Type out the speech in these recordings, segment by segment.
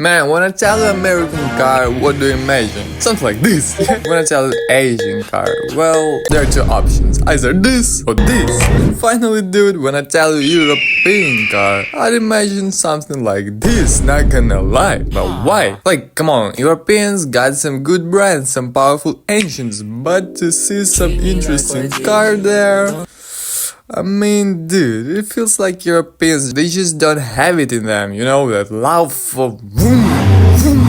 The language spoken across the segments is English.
Man, when I tell you American car, what do you imagine? Something like this. When I tell you Asian car, well, there are two options, either this or this. And finally, dude, when I tell you European car, I'd imagine something like this, not gonna lie. But why? Like, come on, Europeans got some good brands, some powerful engines, but to see some interesting car there, I mean, dude, it feels like Europeans, they just don't have it in them, you know, that love for vroom, vroom,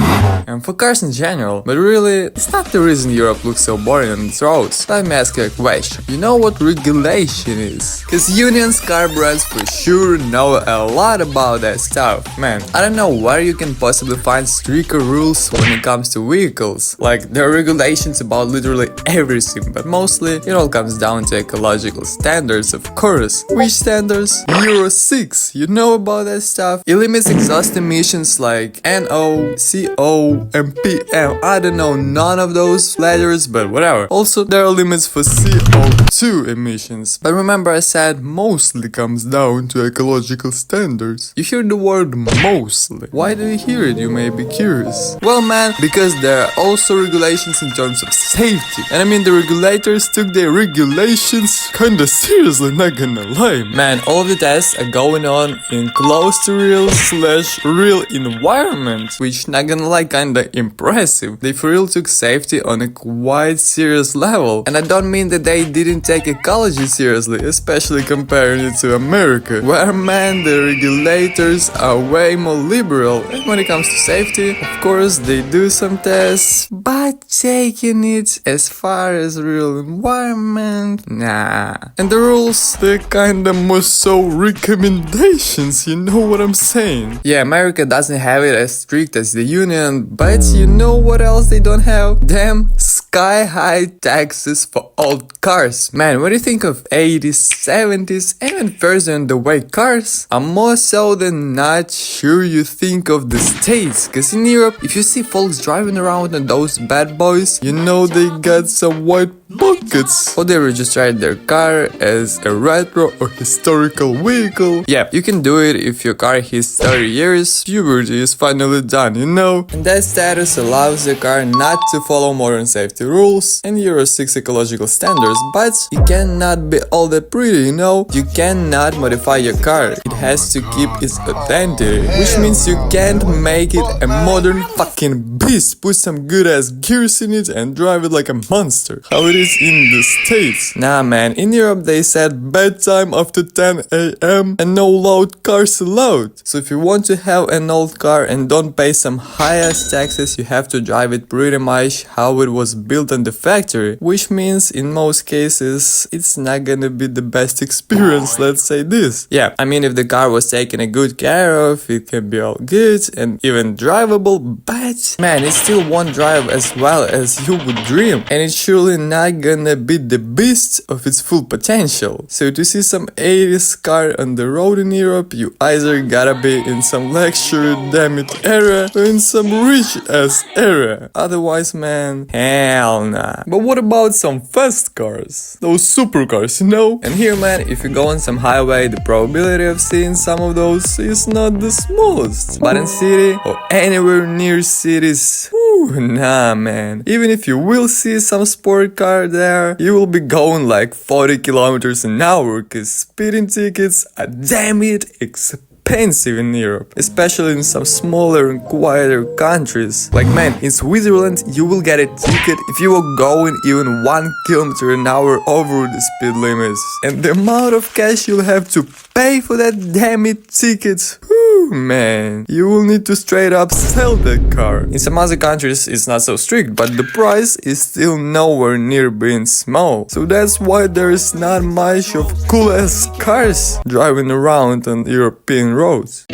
and for cars in general. But really, it's not the reason Europe looks so boring on its roads. Let me ask you a question. You know what regulation is? Cause unions, car brands for sure know a lot about that stuff. Man, I don't know where you can possibly find stricter rules when it comes to vehicles. Like, there are regulations about literally everything, but mostly it all comes down to ecological standards, of course. Which standards? Euro 6. You know about that stuff? It limits exhaust emissions like NO, CO, and PM. I don't know none of those letters, but whatever. Also, there are limits for CO2 emissions. But remember, I said mostly comes down to ecological standards. You hear the word mostly. Why do you hear it, you may be curious? Well, man, because there are also regulations in terms of safety. And I mean, the regulators took their regulations kinda seriously, not gonna lie. Man, all of the tests are going on in close to real/real environment, which, not gonna lie, kinda impressive. They for real took safety on a quite serious level. And I don't mean that they didn't take ecology seriously, especially comparing it to America, where, man, the regulators are way more liberal. And when it comes to safety, of course, they do some tests, but taking it as far as real environment, nah. And the rules, they're kinda more so recommendations, you know what I'm saying? Yeah, America doesn't have it as strict as the Union, but you know what else they don't have? Damn sky-high taxes for old cars. Man, when you think of 80s, 70s, and even further in the way cars, I'm more so than not sure you think of the States. Cause in Europe, if you see folks driving around on those bad boys, you know they got some white buckets. Or they register their car as a retro or historical vehicle. Yeah, you can do it if your car hits 30 years, puberty is finally done, you know? And that status allows the car not to follow modern safety rules and Euro 6 ecological standards, but it cannot be all that pretty, you know? You cannot modify your car. It has to keep its identity, which means you can't make it a modern fucking beast. Put some good ass gears in it and drive it like a monster. How it is in the States. Nah, man, in Europe they said bedtime after 10 AM and no loud cars allowed. So if you want to have an old car and don't pay some high-ass taxes, you have to drive it pretty much how it was built in the factory, which means in most cases it's not gonna be the best experience, let's say this. Yeah, I mean, if the car was taken a good care of, it can be all good and even drivable, but man, it still won't drive as well as you would dream, and it's surely not gonna be the beast of its full potential. So to see some 80s car on the road in Europe, you either gotta be in some luxury damn it era or in some rich ass era. Otherwise, man, hell nah. But what about some fast cars? Those supercars, you know? And here, man, if you go on some highway, the probability of seeing some of those is not the smallest. But in city or anywhere near cities, whew, nah, man. Even if you will see some sport car there, you will be going like 40 kilometers an hour, cause speeding tickets are damn it expensive in Europe, especially in some smaller and quieter countries. Like, man, in Switzerland you will get a ticket if you are going even 1 kilometer an hour over the speed limits, and the amount of cash you'll have to pay for that damn it ticket, whew, man, you will need to straight up sell that car. In some other countries it's not so strict, but the price is still nowhere near being small, so that's why there is not much of cool ass cars driving around on European roads.